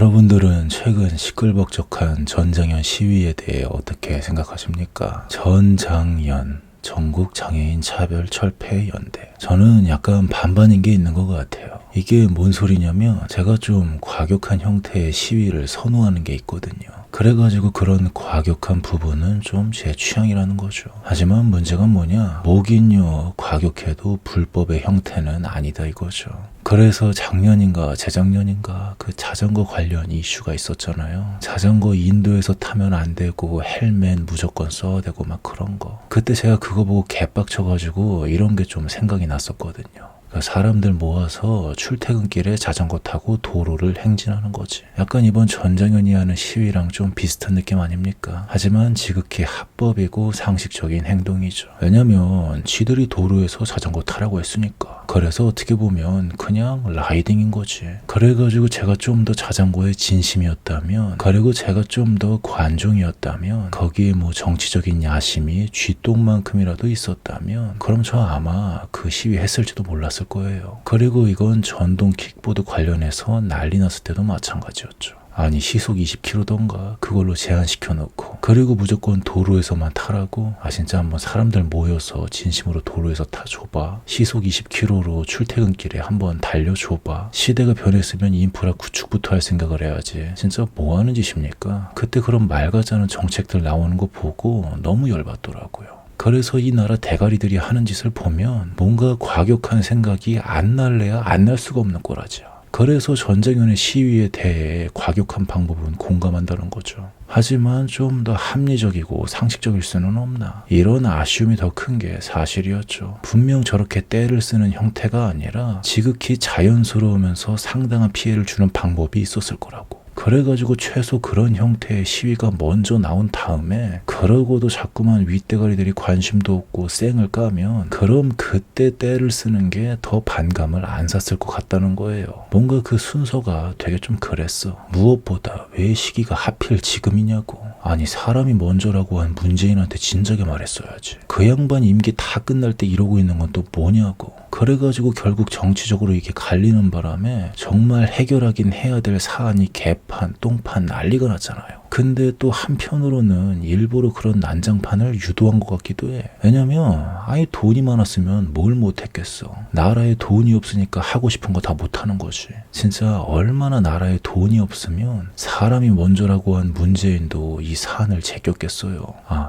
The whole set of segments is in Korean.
여러분들은 최근 시끌벅적한 전장현 시위에 대해 어떻게 생각하십니까? 전장현, 전국 장애인 차별 철폐 연대. 저는 약간 반반인 게 있는 것 같아요. 이게 뭔 소리냐면 제가 좀 과격한 형태의 시위를 선호하는 게 있거든요. 그래가지고 그런 과격한 부분은 좀 제 취향이라는 거죠. 하지만 문제가 뭐냐, 뭐긴요, 과격해도 불법의 형태는 아니다 이거죠. 그래서 작년인가 재작년인가 그 자전거 관련 이슈가 있었잖아요. 자전거 인도에서 타면 안 되고 헬멧 무조건 써야 되고 막 그런 거. 그때 제가 그거 보고 개빡쳐가지고 이런 게 좀 생각이 났었거든요. 사람들 모아서 출퇴근길에 자전거 타고 도로를 행진하는 거지. 약간 이번 전장현이 하는 시위랑 좀 비슷한 느낌 아닙니까? 하지만 지극히 합법이고 상식적인 행동이죠. 왜냐면 지들이 도로에서 자전거 타라고 했으니까. 그래서 어떻게 보면 그냥 라이딩인 거지. 그래가지고 제가 좀 더 자전거에 진심이었다면, 그리고 제가 좀 더 관종이었다면, 거기에 뭐 정치적인 야심이 쥐똥만큼이라도 있었다면, 그럼 저 아마 그 시위 했을지도 몰랐을 거예요. 그리고 이건 전동 킥보드 관련해서 난리 났을 때도 마찬가지였죠. 아니 시속 20km던가 그걸로 제한시켜 놓고, 그리고 무조건 도로에서만 타라고. 진짜 한번 사람들 모여서 진심으로 도로에서 타줘봐. 시속 20km로 출퇴근길에 한번 달려줘봐. 시대가 변했으면 인프라 구축부터 할 생각을 해야지. 진짜 뭐 하는 짓입니까? 그때 그런 말 같지 않은 정책들 나오는 거 보고 너무 열받더라고요. 그래서 이 나라 대가리들이 하는 짓을 보면 뭔가 과격한 생각이 안 날래야 안 날 수가 없는 거라죠. 그래서 전장현의 시위에 대해 과격한 방법은 공감한다는 거죠. 하지만 좀 더 합리적이고 상식적일 수는 없나, 이런 아쉬움이 더 큰 게 사실이었죠. 분명 저렇게 떼를 쓰는 형태가 아니라 지극히 자연스러우면서 상당한 피해를 주는 방법이 있었을 거라고. 그래가지고 최소 그런 형태의 시위가 먼저 나온 다음에, 그러고도 자꾸만 윗대가리들이 관심도 없고 쌩을 까면, 그럼 그때 때를 쓰는 게 더 반감을 안 샀을 것 같다는 거예요. 뭔가 그 순서가 되게 좀 그랬어. 무엇보다 왜 시기가 하필 지금이냐고. 아니 사람이 먼저라고 한 문재인한테 진작에 말했어야지. 그 양반 임기 다 끝날 때 이러고 있는 건 또 뭐냐고. 그래가지고 결국 정치적으로 이게 갈리는 바람에 정말 해결하긴 해야 될 사안이 개판, 똥판 난리가 났잖아요. 근데 또 한편으로는 일부러 그런 난장판을 유도한 것 같기도 해. 왜냐면 아예 돈이 많았으면 뭘 못했겠어. 나라에 돈이 없으니까 하고 싶은 거 다 못하는 거지. 진짜 얼마나 나라에 돈이 없으면 사람이 먼저라고 한 문재인도 이 사안을 제꼈겠어요.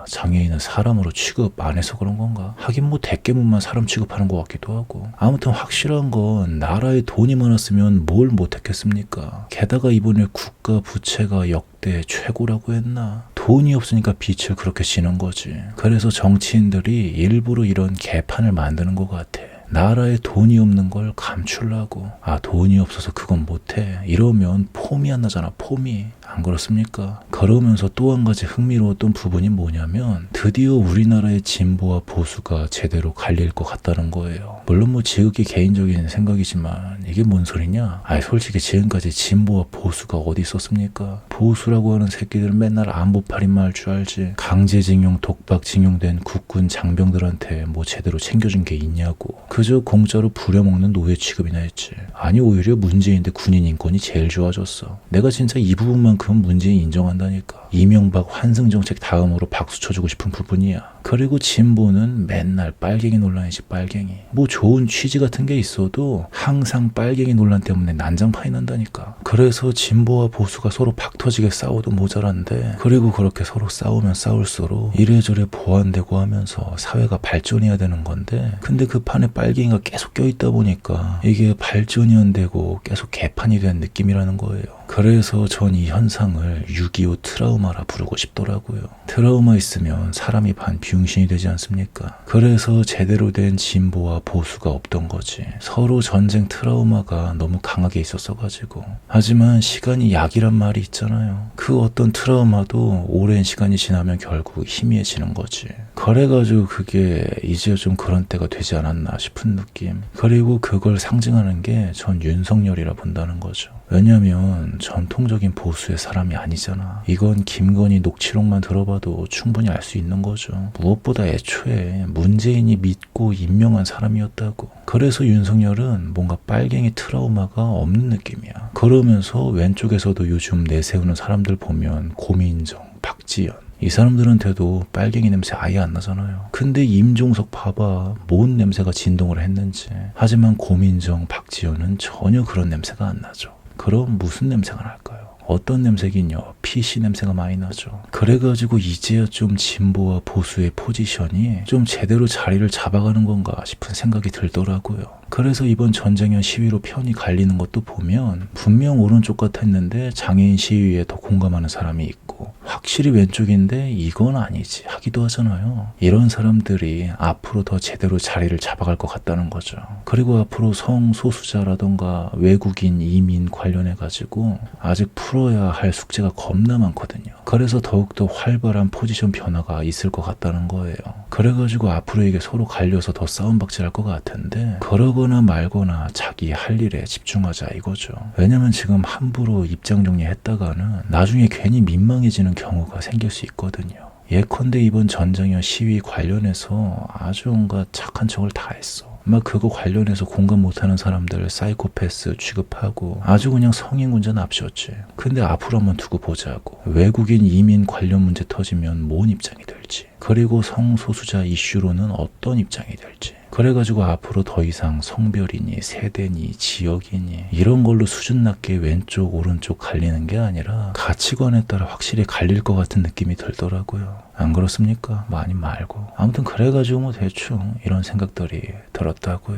장애인은 사람으로 취급 안 해서 그런 건가? 하긴 뭐 대깨문만 사람 취급하는 것 같기도 하고. 아무튼 확실한 건 나라에 돈이 많았으면 뭘 못했겠습니까? 게다가 이번에 국가 부채가 역대 최고라고 했나? 돈이 없으니까 빚을 그렇게 지는 거지. 그래서 정치인들이 일부러 이런 개판을 만드는 것 같아. 나라에 돈이 없는 걸 감추려고. 돈이 없어서 그건 못해. 이러면 폼이 안 나잖아, 폼이. 안 그렇습니까? 그러면서 또 한 가지 흥미로웠던 부분이 뭐냐면, 드디어 우리나라의 진보와 보수가 제대로 갈릴 것 같다는 거예요. 물론 뭐 지극히 개인적인 생각이지만 이게 뭔 소리냐? 솔직히 지금까지 진보와 보수가 어디 있었습니까? 보수라고 하는 새끼들은 맨날 안보팔인만 할 줄 알지. 강제징용, 독박징용된 국군 장병들한테 뭐 제대로 챙겨준 게 있냐고. 그저 공짜로 부려먹는 노예 취급이나 했지. 아니 오히려 문재인 대 군인 인권이 제일 좋아졌어. 내가 진짜 이 부분만큼은 문재인 인정한다니까. 이명박 환승정책 다음으로 박수 쳐주고 싶은 부분이야. 그리고 진보는 맨날 빨갱이 논란이지, 빨갱이. 뭐 좋은 취지 같은 게 있어도 항상 빨갱이 논란 때문에 난장판이 난다니까. 그래서 진보와 보수가 서로 박터지게 싸워도 모자란데, 그리고 그렇게 서로 싸우면 싸울수록 이래저래 보완되고 하면서 사회가 발전해야 되는 건데, 근데 그 판에 빨갱이가 계속 껴있다 보니까 이게 발전이 안 되고 계속 개판이 된 느낌이라는 거예요. 그래서 전 이 현상을 6.25 트라우마라 부르고 싶더라고요. 트라우마 있으면 사람이 반 비용신이 되지 않습니까? 그래서 제대로 된 진보와 보수가 없던 거지. 서로 전쟁 트라우마가 너무 강하게 있었어가지고. 하지만 시간이 약이란 말이 있잖아요. 그 어떤 트라우마도 오랜 시간이 지나면 결국 희미해지는 거지. 그래가지고 그게 이제 좀 그런 때가 되지 않았나 싶은 느낌. 그리고 그걸 상징하는 게 전 윤석열이라 본다는 거죠. 왜냐면 전통적인 보수의 사람이 아니잖아. 이건 김건희 녹취록만 들어봐도 충분히 알 수 있는 거죠. 무엇보다 애초에 문재인이 믿고 임명한 사람이었다고. 그래서 윤석열은 뭔가 빨갱이 트라우마가 없는 느낌이야. 그러면서 왼쪽에서도 요즘 내세우는 사람들 보면 고민정, 박지원 이 사람들한테도 빨갱이 냄새 아예 안 나잖아요. 근데 임종석 봐봐. 뭔 냄새가 진동을 했는지. 하지만 고민정, 박지원은 전혀 그런 냄새가 안 나죠. 그럼 무슨 냄새가 날까요? 어떤 냄새긴요? PC 냄새가 많이 나죠. 그래가지고 이제야 좀 진보와 보수의 포지션이 좀 제대로 자리를 잡아가는 건가 싶은 생각이 들더라고요. 그래서 이번 전쟁현 시위로 편이 갈리는 것도 보면 분명 오른쪽 같았는데 장애인 시위에 더 공감하는 사람이 있고 확실히 왼쪽인데 이건 아니지 하기도 하잖아요. 이런 사람들이 앞으로 더 제대로 자리를 잡아갈 것 같다는 거죠. 그리고 앞으로 성소수자라던가 외국인 이민 관련해 가지고 아직 풀어야 할 숙제가 겁나 많거든요. 그래서 더욱더 활발한 포지션 변화가 있을 것 같다는 거예요. 그래가지고 앞으로 이게 서로 갈려서 더 싸움박질할 것 같은데 그러거나 말거나 자기 할 일에 집중하자 이거죠. 왜냐면 지금 함부로 입장 정리했다가는 나중에 괜히 민망해지는 경우가 생길 수 있거든요. 예컨대 이번 전쟁현 시위 관련해서 아주 뭔가 착한 척을 다 했어. 막 그거 관련해서 공감 못하는 사람들 사이코패스 취급하고 아주 그냥 성인군자 납셨지. 근데 앞으로 한번 두고 보자고. 외국인 이민 관련 문제 터지면 뭔 입장이 될지. 그리고 성소수자 이슈로는 어떤 입장이 될지. 그래가지고 앞으로 더 이상 성별이니 세대니 지역이니 이런 걸로 수준 낮게 왼쪽 오른쪽 갈리는 게 아니라 가치관에 따라 확실히 갈릴 것 같은 느낌이 들더라고요. 안 그렇습니까? 뭐 아님 말고. 아무튼 그래가지고 뭐 대충 이런 생각들이 들었다고요.